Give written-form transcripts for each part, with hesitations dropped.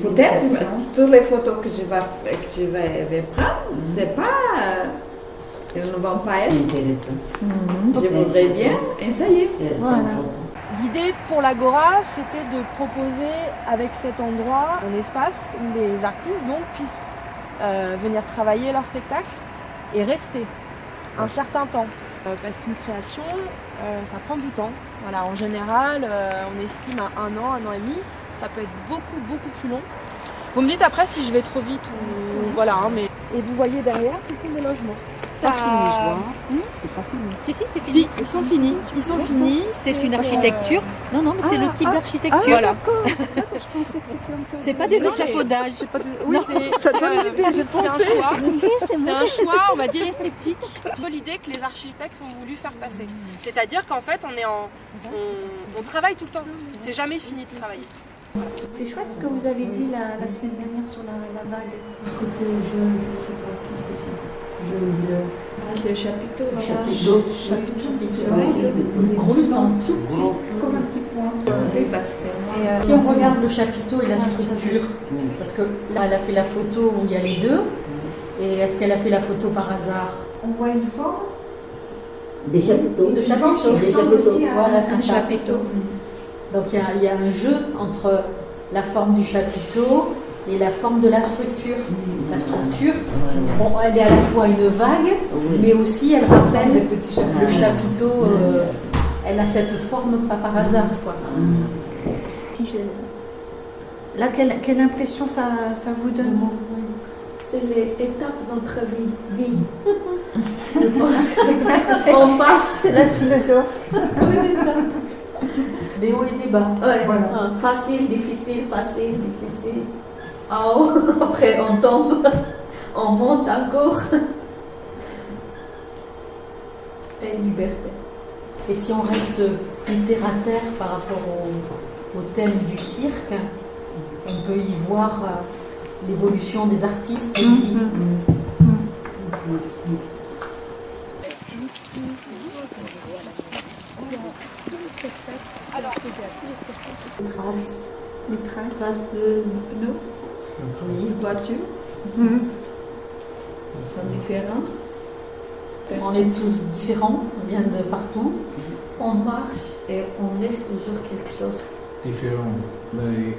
Peut-être toutes les photos que je vais prendre, c'est pas, elles ne vont pas être intéressantes. Je voudrais bien essayer. Voilà. L'idée pour l'Agora, c'était de proposer avec cet endroit un espace où les artistes donc, puissent venir travailler leur spectacle et rester un certain temps. Parce qu'une création, ça prend du temps. Voilà, en général, on estime à 1 an, 1 an et demi. Ça peut être beaucoup plus long. Vous me dites après si je vais trop vite ou voilà. Hein, mais... Et vous voyez derrière, ce sont des logements. Pas fini, je vois. C'est pas fini. Si, c'est fini. Si, ils sont finis. Ils sont finis. C'est une architecture. Non, mais c'est le type d'architecture. Voilà. Je pensais que c'était un peu... C'est pas des échafaudages. Oui, ça donne l'idée, je C'est un pensais. choix. C'est un choix, on va dire, esthétique. Puis l'idée que les architectes ont voulu faire passer. C'est-à-dire qu'en fait, on travaille tout le temps. C'est jamais fini de travailler. C'est chouette ce que vous avez dit la semaine dernière sur la vague. Côté jaune, je sais pas, qu'est-ce que c'est? Jaune bleu. Ah, c'est le chapiteau. Chapiteau. Une grosse tente. Comme un petit point. Oui, parce que Si on regarde le chapiteau et la structure, parce que là, elle a fait la photo où il y a les deux, et est-ce qu'elle a fait la photo par hasard? On voit une forme. Des chapiteaux. De chapiteau. Des chapiteaux. Voilà, c'est un ça. chapiteau. Donc il y a un jeu entre la forme du chapiteau et la forme de la structure. La structure, elle est à la fois une vague, mais aussi elle rappelle le chapiteau. Elle a cette forme pas par hasard, quoi. Là, quelle impression ça vous donne? C'est les étapes de notre vie. Je pense qu'on passe. C'est la philosophe. Oui, c'est ça. Des hauts et des bas. Ouais. Voilà. Facile, difficile, facile, difficile. En haut, après on tombe, on monte encore. Et liberté. Et si on reste plus terre à terre par rapport au thème du cirque, on peut y voir l'évolution des artistes aussi. Les traces. traces de pneus, Oui. de voitures, sont différents. On est tous différents, on vient de partout. On marche et on laisse toujours quelque chose. Différent, mais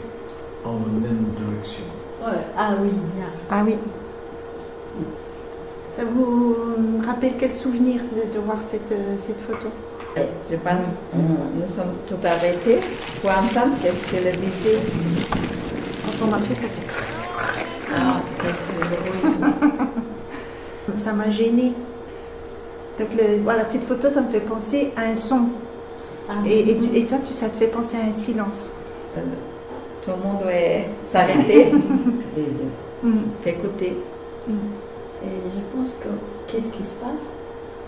en même direction. Ouais. Ah oui, bien. Ah oui. Ça vous rappelle quel souvenir de voir cette photo? Je pense nous sommes tout arrêtés pour entendre qu'est-ce qu'elle disait. Quand on marchait, ça faisait... Ah, Ça m'a gênée. Donc voilà, cette photo, ça me fait penser à un son. Ah. Et toi, ça te fait penser à un silence. tout le monde doit s'arrêter, écouter. Et je pense que qu'est-ce qui se passe?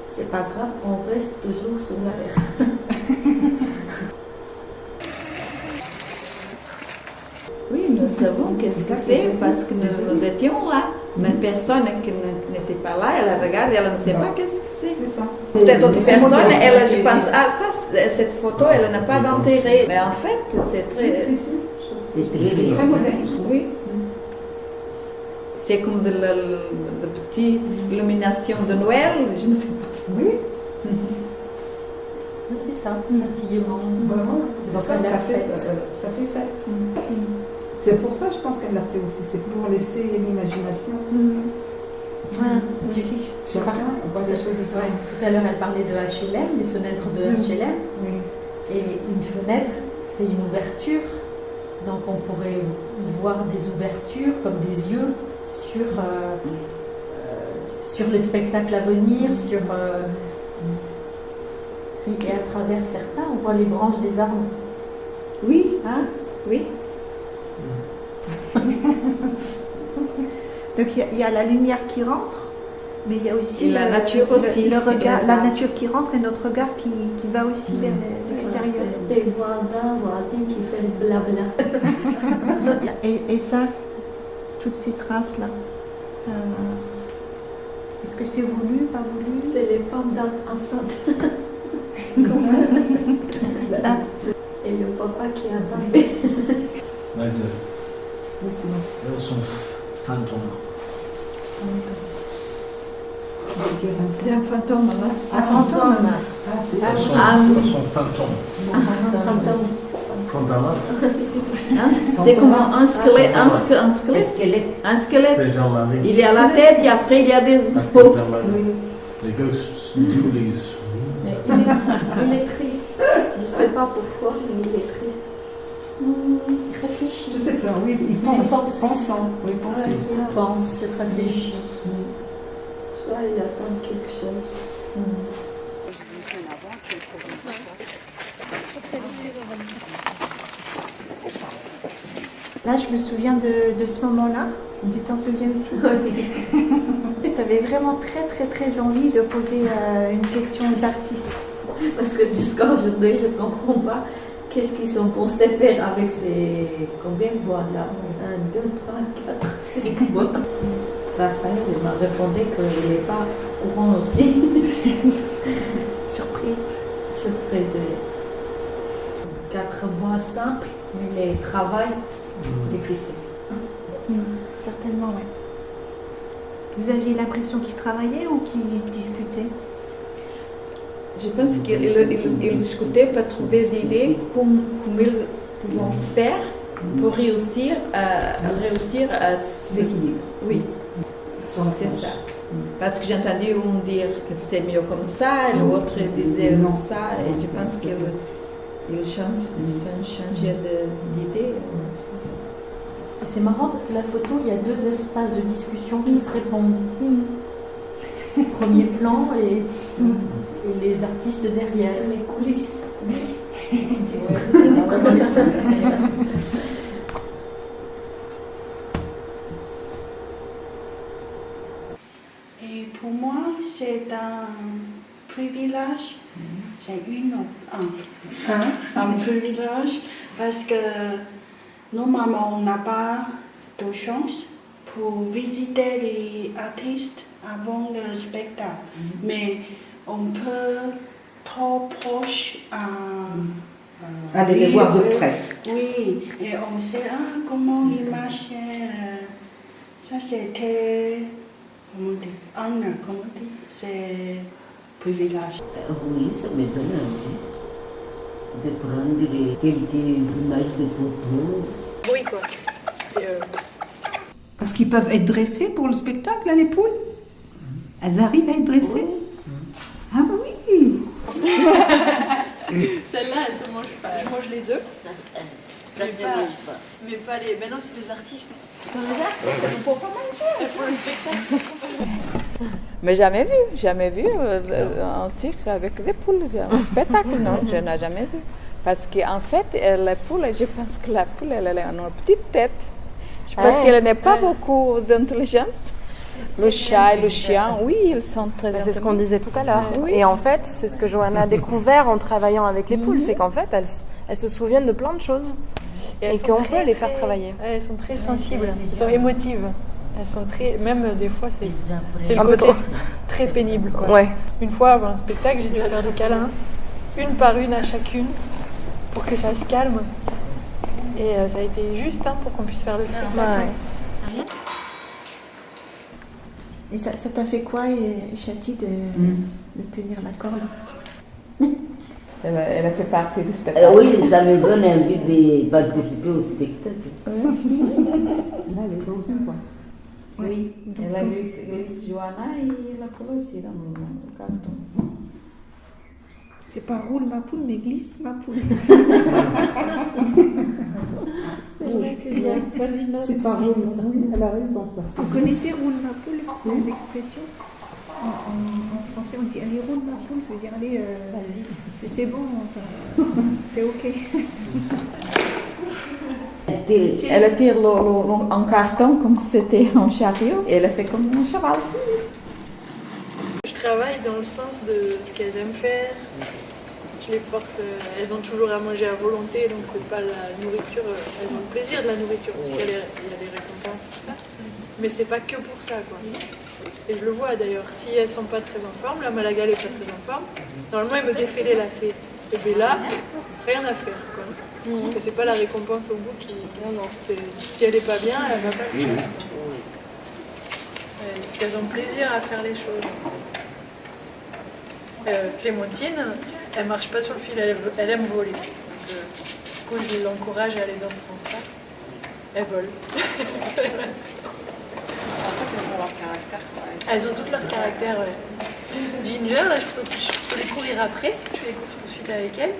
C'est pas grave, on reste toujours sur la terre. Oui, nous savons qu'est-ce que c'est parce que nous étions là. Mais personne qui n'était pas là, elle regarde, elle ne sait pas qu'est-ce que c'est. C'est ça. Peut-être d'autres personnes, elle, je pense, ah ça, cette photo, elle n'a pas d'intérêt. Mais en fait, c'est très... C'est Très moderne. Oui. C'est comme de petites illuminations de Noël, je ne sais pas. Oui. Oui, c'est ça, scintillement. C'est ça, ça fait fête. C'est pour ça, je pense qu'elle l'a pris aussi. C'est pour laisser l'imagination. Aussi. Chacun voit des choses différentes. Ouais, tout à l'heure, elle parlait de HLM, des fenêtres de HLM. Oui. Et une fenêtre, c'est une ouverture. Donc on pourrait y voir des ouvertures comme des yeux sur les spectacles à venir, et à travers certains, on voit les branches des arbres. Oui, Hein? oui. Donc il y a la lumière qui rentre, mais il y a aussi Et la nature aussi. le regard, Et la ça. nature qui rentre et notre regard qui va aussi vers l'extérieur. C'est des voisins, voisines qui font le blabla. Et ça, toutes ces traces-là, ça, Est-ce que c'est voulu, pas voulu? C'est les femmes enceintes. Et le papa qui a tombé. Elles sont fantômes. C'est un fantôme là. Un fantôme. Elles sont fantômes. Fantasmas. C'est comme un squelette. Un squelette. C'est genre la vie. Il y a la tête et après il y a des C'est peaux. genre la vie. Les ghosts ghoulies. Mais il est triste. Je ne sais pas pourquoi, mais il est triste. Réfléchis. Je sais pas, oui, il pense, pensant. Oui, pensez. Il pense, il réfléchit. Soit il attend quelque chose. Là, je me souviens de ce moment-là. Tu t'en souviens aussi? Oui. Tu avais vraiment très envie de poser une question aux artistes. Parce que jusqu'à aujourd'hui, je ne comprends pas qu'est-ce qu'ils sont pensés faire avec ces combien de bois là? 1, 2, 3, 4, 5 bois. Raphaël m'a répondu qu'il n'est pas courant aussi. Surprise. Surprise. 4 mois simples, mais les travail difficile. Certainement, oui. Vous aviez l'impression qu'ils travaillaient ou qu'ils discutaient? Je pense qu'ils discutaient pour trouver des idées comme ils vont faire pour réussir à L'équilibre. Oui, Sur la c'est planche. ça. Parce que j'ai entendu on dire que c'est mieux comme ça, et l'autre disait Non. ça, et je pense qu'ils changeaient d'idée. Et c'est marrant parce que la photo, il y a 2 espaces de discussion qui se répondent. Premier plan et les artistes derrière. Les coulisses. Et pour moi, c'est un privilège. C'est un privilège parce que normalement, on n'a pas de chance pour visiter les artistes avant le spectacle. Mais on peut trop proche Allez les voir de près. Oui, et on sait comment ils marchaient. Ça, c'était, comment dire, comment dire, c'est privilège. Oui, ça me donne envie de prendre quelques images de photos. Oui, quoi. Parce qu'ils peuvent être dressés pour le spectacle, là, les poules. Elles arrivent à être dressées. Ah oui. Celle-là, elle se mange pas. Je mange les œufs. Ça se mange pas. Mais pas les. Mais non, c'est des artistes. C'est des artistes. Elles font pas manger. Elles font le spectacle. Mais jamais vu un cirque avec des poules, un spectacle, non, je n'ai jamais vu. Parce qu'en fait, la poule, je pense que la poule, elle a une petite tête. Je pense qu'elle n'a pas beaucoup d'intelligence. Le chat et le chien, oui, ils sont très C'est ce qu'on disait tout à l'heure. Oui. Et en fait, c'est ce que Johanna a découvert en travaillant avec les poules, c'est qu'en fait, elles se souviennent de plein de choses et qu'on peut les faire travailler. Elles sont très sensibles, elles sont émotives. Elles sont très, même des fois, c'est le côté très pénible. Quoi. Ouais. Une fois, avant un spectacle, j'ai dû faire des câlins, une par une à chacune, pour que ça se calme. Et ça a été juste pour qu'on puisse faire le spectacle. Ouais. Et ça t'a fait quoi, Chati, de tenir la corde? Elle a fait partie du spectacle. Oui, ça me donne envie de participer au spectacle. Là, elle est dans une boîte. Oui, elle a glisse Johanna et la poule aussi dans le carton. C'est pas roule ma poule, mais glisse ma poule. C'est bien. Vas-y, note. C'est pas roule. Oui, elle a raison, ça. Vous connaissez roule ma poule, l'expression? En français, on dit allez, roule ma poule, ça veut dire allez, vas-y. C'est bon, ça. C'est ok. Elle tire en carton comme si c'était un chariot et elle a fait comme un cheval. Je travaille dans le sens de ce qu'elles aiment faire. Je les force, elles ont toujours à manger à volonté, donc c'est pas la nourriture, elles ont le plaisir de la nourriture, parce qu'il y a des récompenses et tout ça. Mais c'est pas que pour ça, quoi. Et je le vois d'ailleurs, si elles sont pas très en forme, là Malaga elle est pas très en forme, normalement elle me défait les lacets. Et bien là, rien à faire, quoi. Et c'est pas la récompense au bout qui... Non, si elle est pas bien, elle va pas bien. Elles ont plaisir à faire les choses. Clémentine, elle marche pas sur le fil, elle aime voler. Donc, du coup, je l'encourage à aller dans ce sens-là. Elle vole. Elles ont tout leur caractère. Ginger, là, je peux les courir après. Je fais les courses-poursuites avec elle.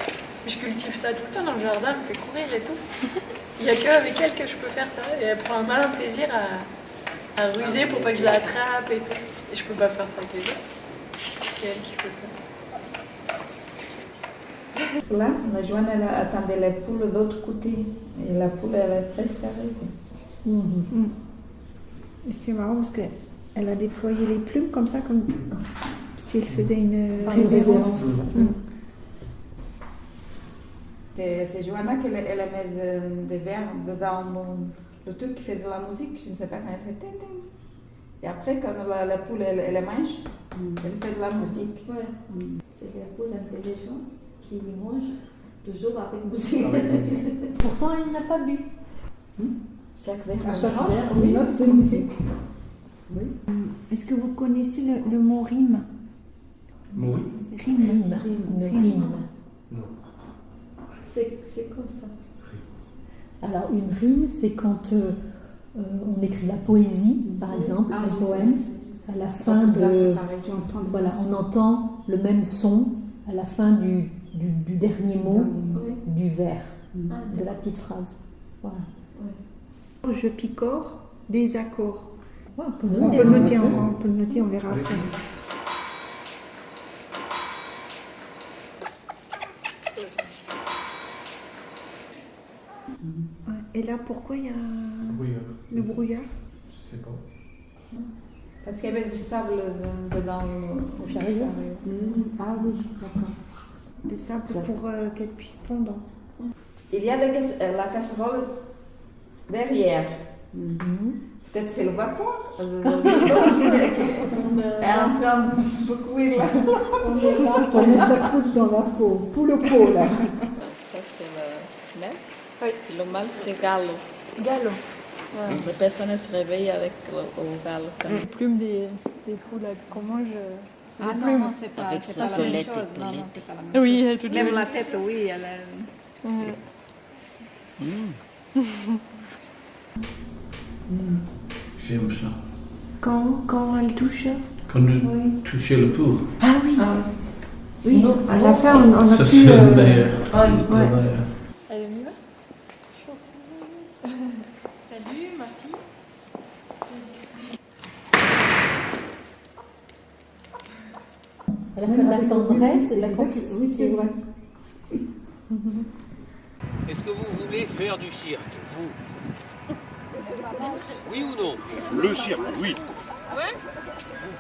Puis je cultive ça tout le temps dans le jardin, elle me fait courir et tout. Il n'y a qu'avec elle que je peux faire ça. Et elle prend un malin plaisir à ruser pour pas que je la attrape et tout. Et je peux pas faire ça avec les autres. C'est elle qui fait ça. Là, la Joanne, elle attendait les poules de l'autre côté. Et la poule, elle est presque arrêtée. C'est marrant parce qu'elle a déployé les plumes comme ça, comme si elle faisait une révérence. C'est Joanna qui elle met des verres dedans le truc qui fait de la musique, je ne sais pas quand elle fait ting ting. Et après, quand la poule elle mange, elle fait de la musique. Ouais. C'est la poule intelligente qui mange toujours avec musique. Pourtant, elle n'a pas bu. Chaque verre, À chaque verre, une note de musique. Oui. Est-ce que vous connaissez le mot rime? Oui. Rime. Une rime. Non. C'est quoi ça? Alors, une rime, c'est quand on écrit la poésie, par exemple, un poème. À la fin voilà, on entend le même son à la fin du dernier mot du vers, de la petite phrase. Voilà. Je picore des accords. Ouais, on peut le noter, on verra après. Et là, pourquoi il y a le brouillard? Je sais pas. Parce qu'il y avait du sable dedans au chariot. Ah oui, d'accord. Le sable pour qu'elle puisse pondre. Il y a la casserole derrière. Peut-être c'est le vapeur. Elle est en train de cuire là. On est là pour mettre la poule dans la peau. Poule au pot là. Ça c'est le mâle. Oui. Le mâle c'est gallo. Gallo. Ouais. Les personnes se réveillent avec le gallo. Les plumes des poules qu'on mange. Ah non, non, c'est pas la même chose. Non, non, c'est pas la même chose. Oui, elle est toute même la tête, oui, elle est... J'aime ça. Quand elle touche? Quand nous touchons le poule. Ah oui. Oui, à la fin, on a Ça, pu... c'est le meilleur. Ouais. Elle est mieux. Salut, merci. À la fin de la tendresse et de la complicité. Oui, c'est vrai. Est-ce que vous voulez faire du cirque, vous? Oui ou non? Le cirque, oui. Ouais.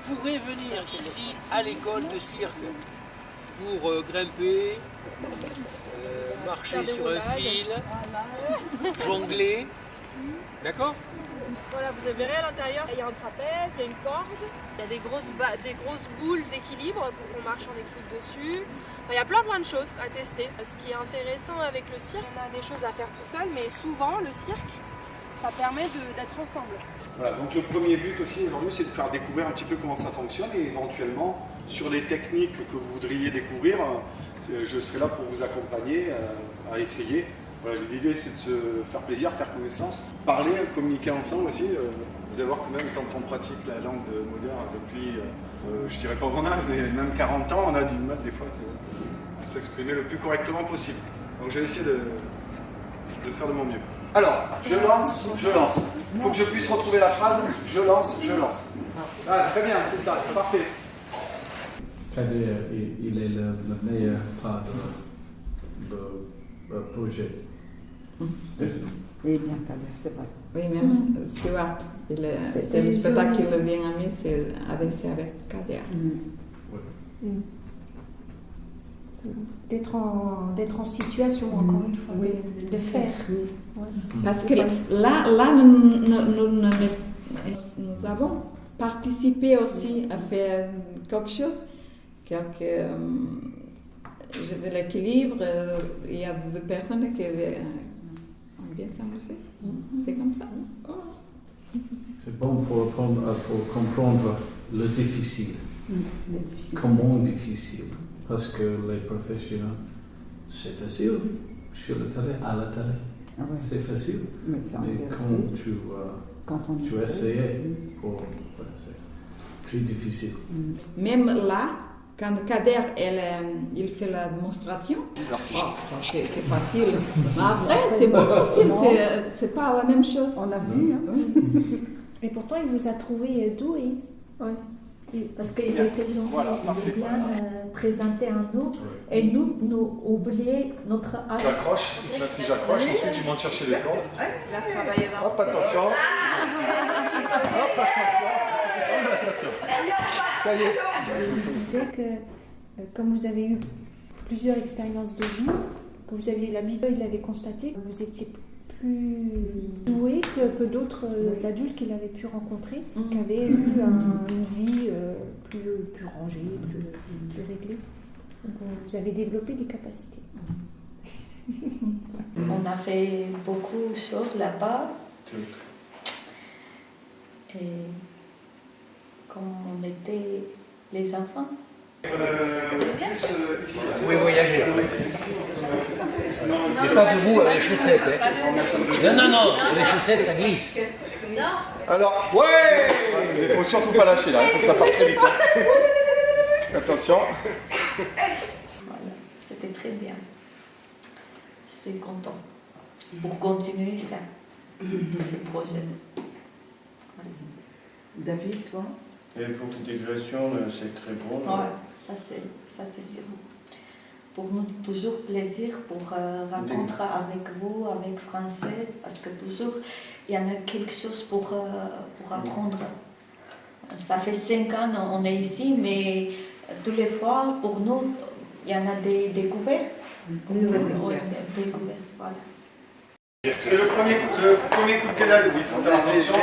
Vous pourrez venir ici à l'école de cirque pour grimper, marcher sur un fil, jongler. D'accord? Voilà, vous verrez à l'intérieur, il y a un trapèze, il y a une corde, il y a des grosses boules d'équilibre pour qu'on marche en équilibre dessus. Enfin, il y a plein de choses à tester. Ce qui est intéressant avec le cirque, on a des choses à faire tout seul, mais souvent le cirque, ça permet d'être ensemble. Voilà, donc le premier but aussi aujourd'hui, c'est de faire découvrir un petit peu comment ça fonctionne et éventuellement sur les techniques que vous voudriez découvrir, je serai là pour vous accompagner à essayer. Voilà, l'idée c'est de se faire plaisir, faire connaissance, parler, communiquer ensemble aussi. Vous allez voir que même quand on pratique la langue de Moder depuis, je dirais pas mon âge, mais même 40 ans, on a du mal des fois à s'exprimer le plus correctement possible. Donc je vais essayer de faire de mon mieux. Alors, je lance. Il faut que je puisse retrouver la phrase. Je lance. Ah, très bien, c'est ça, parfait. Kader, il est le meilleur part de projet. Définitivement. Oui, bien Kader, c'est vrai. Oui, même Stuart, c'est le spectacle qui le bien aimé, c'est avec Kader. D'être en situation, encore une fois, de faire. Parce que là nous ne Nous avons participé aussi à faire quelque chose, de l'équilibre. Il y a des personnes qui ont bien s'amuser. C'est comme ça. Oh. C'est bon pour comprendre le difficile. Comment difficile? Parce que les professionnels, c'est facile sur la télé, à la télé. Ah ouais. C'est facile. Mais quand tu essayes, c'est très difficile. Même là, quand Kader il fait la démonstration, c'est facile. Mais après, c'est pas facile, c'est pas la même chose. On a vu. Hein. Oui. Et pourtant, il vous a trouvé doué. Oui. Parce qu'il était gentil, il est bien présenté en nous, et nous oublions notre âge. J'accroche, même si j'accroche, ensuite je monte chercher les cordes. Il a travaillé dans... Hop, attention. Hop, attention. Ça y est. Il disait que, comme vous avez eu plusieurs expériences de vie, que vous aviez l'habitude, il avait constaté que vous étiez plus doué que d'autres adultes qu'il avait pu rencontrer, qui avaient eu une vie plus rangée, plus réglée. Donc, vous avez développé des capacités. On a fait beaucoup de choses là-bas. Et comme on était les enfants. Vous pouvez voyager après. Mais pas debout avec les chaussettes. Hein. Non, les chaussettes ça glisse. Alors, ouais, il ne faut surtout pas lâcher là, il faut que ça parte très vite. Attention. Voilà, c'était très bien. Je suis contente pour continuer ça, ces projets. Voilà. David, toi? Et pour l'intégration, c'est très bon. Ouais, ça c'est sûr. Pour nous, toujours plaisir pour rencontrer avec vous, avec Français, parce que toujours, il y en a quelque chose pour apprendre. Ça fait 5 ans on est ici, mais tous les fois, pour nous, il y en a des découvertes. Des découvertes, voilà. C'est le premier coup de pédale où il faut faire attention.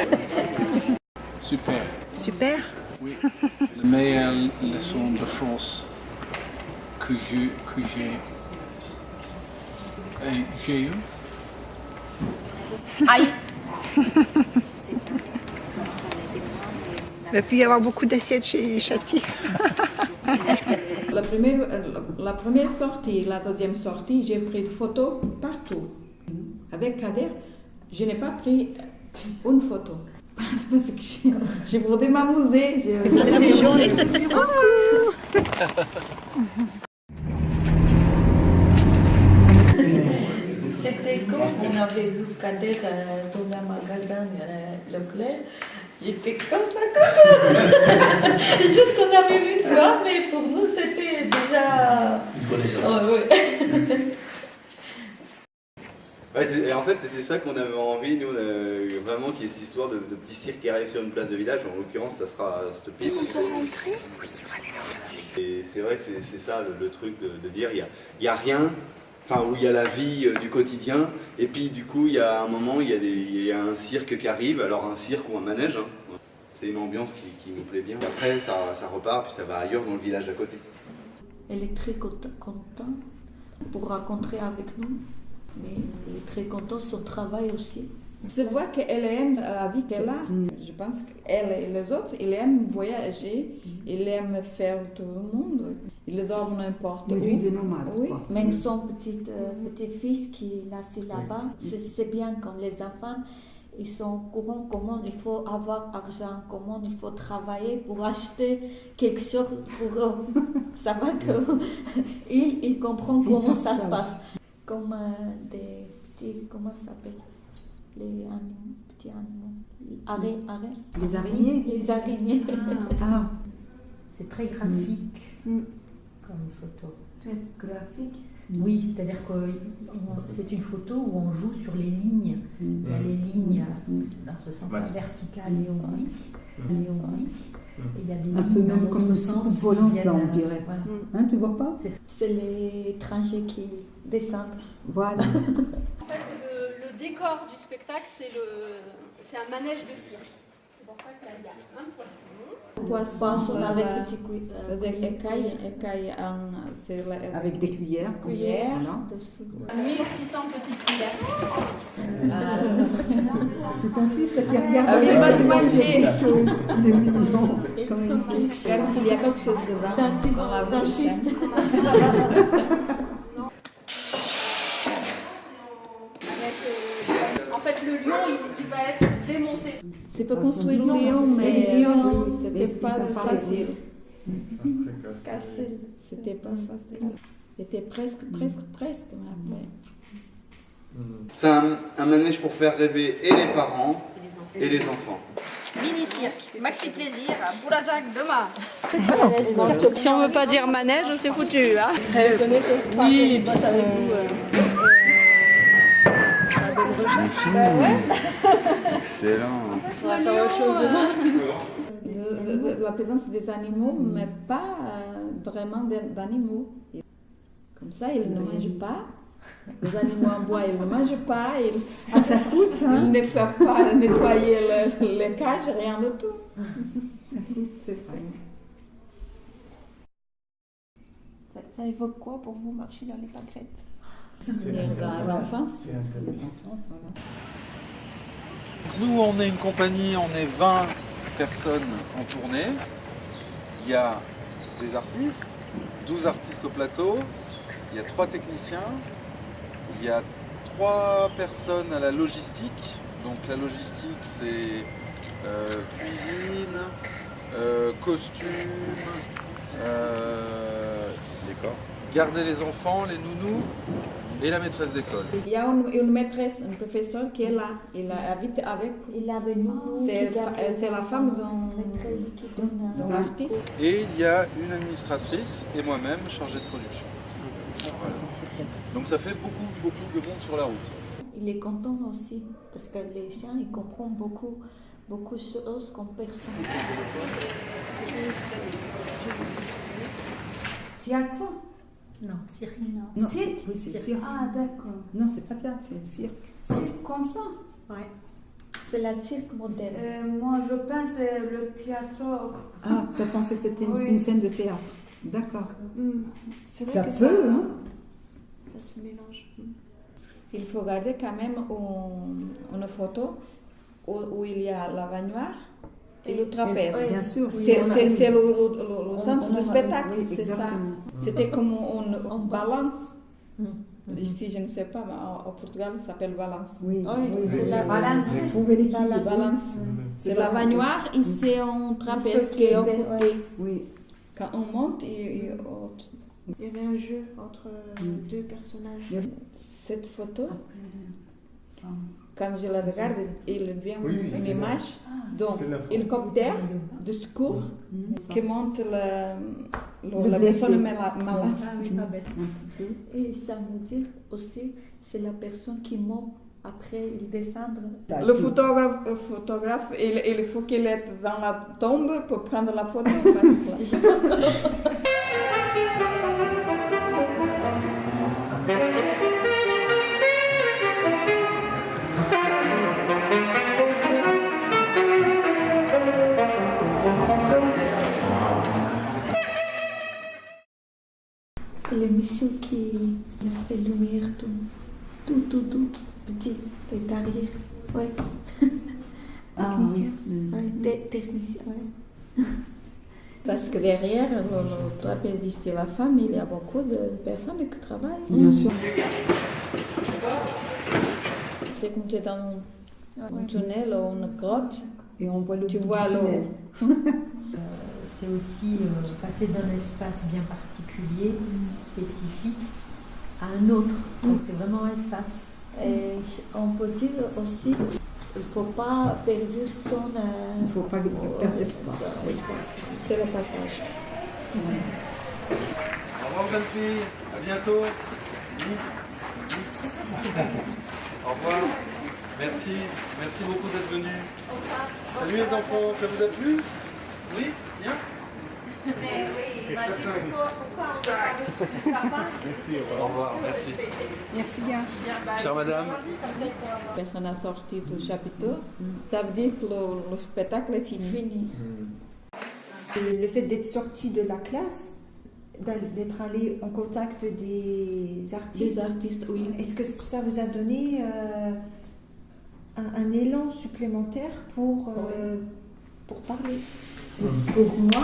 Super. Super. Oui. La meilleure leçon de France que j'ai eu. Aïe. Il va plus y avoir beaucoup d'assiettes chez Châty. La première sortie, la deuxième sortie, j'ai pris des photos partout. Avec Kader, je n'ai pas pris une photo. Parce que je voulais m'amuser. C'était quand on avait vu Kader dans le magasin Leclerc. J'étais comme ça. Juste qu'on avait vu une fois, mais pour nous c'était déjà... Une connaissance. Oh, ouais. Ouais, et en fait, c'était ça qu'on avait envie, nous, vraiment qu'il y ait cette histoire de petit cirque qui arrive sur une place de village. En l'occurrence, ça sera cette pied. Et c'est vrai que c'est ça le truc de dire, il y a rien, enfin, où il y a la vie du quotidien, et puis du coup, il y a un moment, il y a un cirque qui arrive, alors un cirque ou un manège, hein. C'est une ambiance qui nous plaît bien. Et après, ça repart, puis ça va ailleurs dans le village d'à côté. Elle est très contente pour rencontrer avec nous. Mais il est très content de son travail aussi. Je vois qu'elle aime la vie qu'elle a. Je pense qu'elle et les autres, ils aiment voyager, ils aiment faire tout le monde. Ils dorment n'importe où. Une vie de nomade. Oui. Même son petit-fils qui est assis là-bas, c'est bien comme les enfants. Ils sont au courant comment il faut avoir argent, comment il faut travailler pour acheter quelque chose pour eux. Ça va qu'il comprend comment ça se passe. Comme des petits, comment ça s'appelle? Les petits animaux. Les araignées. Les araignées. Ah. C'est très graphique comme photo. Très graphique. Oui, c'est-à-dire que c'est une photo où on joue sur les lignes. Il y a les lignes dans ce sens vertical et oblique. Et il y a des lignes même comme une soucoupe volante, là, on dirait. Voilà. Hein, tu vois pas? C'est les étrangers qui descendent. Voilà. En fait, le décor du spectacle, c'est un manège de cirque. C'est pour ça qu'il y a un poisson. Poisson avec la- petit les écailles c'est Avec des cuillères. cuillères. Voilà. 1600 petites cuillères. C'est ton fils là, qui regarde. Ah oui, il va te manger. quelque chose. Il est mignon. Comme il fait. Regarde s'il y a quelque chose dedans. Dans la bouche. En fait, le lion, il va être démonté. C'est pas Ah, construit le son lion, lion, mais lion, c'était oui. pas Et ça paraît, facile. Cassé. C'était pas facile. C'était presque, mais après. C'est un manège pour faire rêver et les parents et les enfants. Mini-cirque, maxi plaisir, à Boulazac demain. Si on veut pas dire manège, c'est foutu. Hein. Vous connaissez? Oui, bah, ça avec vous. Excellent. On va faire autre chose demain. La présence des animaux, mais pas vraiment d'animaux. Comme ça, ils ne mangent pas. Les animaux en bois, ils ne mangent pas. Ah, ça coûte, hein? Ils ne font pas nettoyer les cages, rien de tout. Ça coûte, c'est vrai. Ça évoque quoi pour vous, marcher dans les pâquerettes? Dans l'enfance. Nous, on est une compagnie, on est 20 personnes en tournée. Il y a des artistes, 12 artistes au plateau, il y a 3 techniciens, il y a 3 personnes à la logistique. Donc la logistique, c'est cuisine, costume, garder les enfants, les nounous et la maîtresse d'école. Il y a une maîtresse, un professeur qui est là. Il habite avec. Il a venu. C'est la femme d'un artiste. Et il y a une administratrice et moi-même chargé de production. Voilà. Donc ça fait beaucoup de monde sur la route. Il est content aussi, parce que les chiens, ils comprennent beaucoup de choses comme personne. Théâtre? Non, cirque. Non, Cirque? oui, c'est cirque. Ah, d'accord. Non, c'est pas théâtre, c'est cirque. Cirque comme ça? Ouais. C'est la cirque moderne. Moi, je pense le théâtre. Ah, t'as pensé que c'était une scène de théâtre. D'accord. C'est vrai Ça que peut, hein? Ça se mélange. Il faut garder quand même une photo où il y a la baignoire et le trapèze. Bien sûr. C'est le sens du spectacle, oui, c'est ça. exactement. C'était comme une balance. Ici, je ne sais pas, mais au Portugal, ça s'appelle balance. Oui, c'est la balance. Trouver l'équilibre. Balance. C'est la baignoire et c'est un trapèze qui est au côté. Oui. Quand on monte, Il y avait un jeu entre deux personnages. cette photo, quand je la regarde, il vient une image d'un hélicoptère de secours qui monte la personne malade. Ah oui, pas bête. Et ça veut dire aussi, c'est la personne qui meurt après il descendre. Le photographe il faut qu'il soit dans la tombe pour prendre la photo. L'émission qui a fait lumière tout, petit et derrière. Ouais. Ah oui. Ouais, technicien, ouais. Parce que derrière le trapéziste et la femme, il y a beaucoup de personnes qui travaillent. Bien sûr. C'est comme tu es dans un tunnel ou une grotte. Et on voit le Tu bout vois du tunnel. C'est aussi passer d'un espace bien particulier, spécifique, à un autre. Donc c'est vraiment un sas. Et on peut dire aussi, il ne faut pas perdre son... Il ne faut pas perdre espoir. C'est le passage. Au revoir, jeune fille. À bientôt. Au revoir. Merci. Merci beaucoup d'être venu. Salut les enfants. Ça vous a plu? Oui? Bien? Merci, au revoir, merci. Merci bien. Chère madame. Personne n'a sorti du chapiteau, ça veut dire que le spectacle est fini. Le fait d'être sorti de la classe, d'être allé en contact des artistes. Des artistes, oui. Est-ce que ça vous a donné un élan supplémentaire pour parler? Pour moi,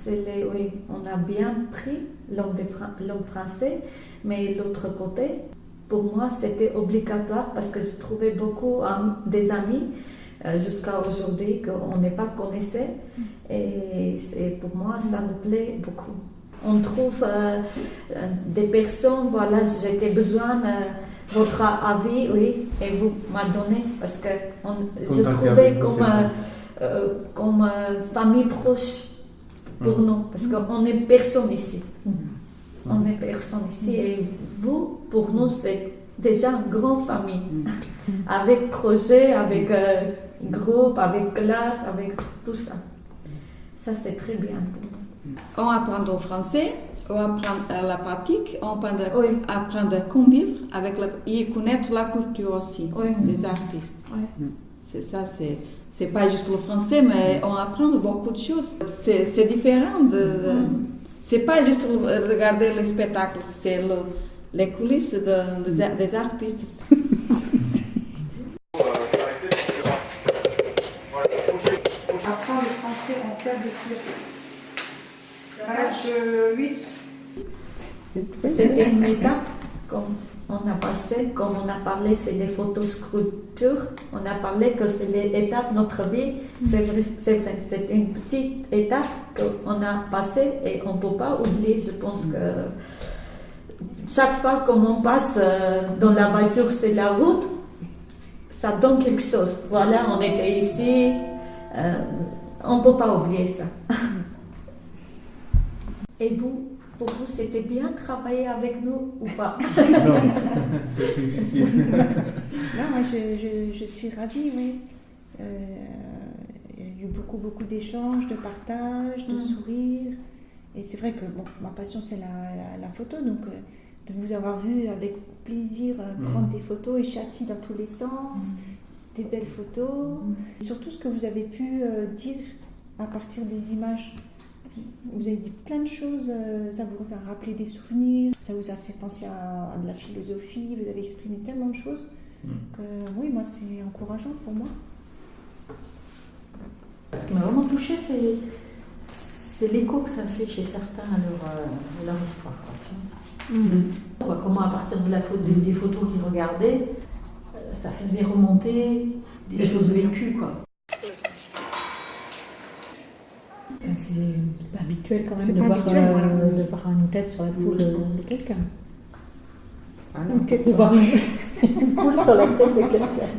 oui, on a bien pris langue française, mais l'autre côté, pour moi, c'était obligatoire parce que je trouvais beaucoup des amis jusqu'à aujourd'hui qu'on n'est pas connaissait. Et pour moi, ça me plaît beaucoup. On trouve des personnes, voilà, j'ai besoin de votre avis, oui, et vous m'avez donné parce que je trouvais comme famille proche pour nous, parce qu'on n'est personne ici. On n'est personne ici, et vous, pour nous, c'est déjà une grande famille, avec projet, avec groupe, avec classe, avec tout ça. Ça, c'est très bien pour nous. On apprend le français, on apprend la pratique, on apprend à convivre avec et connaître la culture aussi des artistes. C'est ça, c'est pas juste le français, mais on apprend beaucoup de choses. C'est différent. C'est pas juste regarder le spectacle, c'est les coulisses des artistes. Apprendre le français en cas de cirque. Page 8. C'était une étape qu'on a passée, comme on a parlé, c'est les photos sculptures. On a parlé que c'est l'étape de notre vie. C'est vrai, c'est une petite étape qu'on a passée et on ne peut pas oublier. Je pense que chaque fois qu'on passe dans la voiture, c'est la route, ça donne quelque chose. Voilà, on était ici, on ne peut pas oublier ça. Et vous, pour vous, c'était bien travailler avec nous ou pas? Non, c'est difficile. Non, moi je suis ravie, oui. Il y a eu beaucoup d'échanges, de partage, de sourires. Et c'est vrai que ma passion, c'est la photo. Donc, de vous avoir vu avec plaisir prendre des photos et châtie dans tous les sens, des belles photos. Et surtout, ce que vous avez pu dire à partir des images. Vous avez dit plein de choses, ça vous a rappelé des souvenirs, ça vous a fait penser à de la philosophie, vous avez exprimé tellement de choses que oui, moi c'est encourageant pour moi. Ce qui m'a vraiment touchée, c'est l'écho que ça fait chez certains à leur histoire. Comment à partir de des photos qu'ils regardaient, ça faisait remonter des choses vécues, quoi. C'est pas habituel quand même C'est de pas voir, habituel, voilà. de voir une tête sur la poule de quelqu'un. Une tête De voir une poule sur la tête de quelqu'un.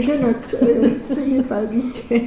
Je note, ce n'est pas habituel.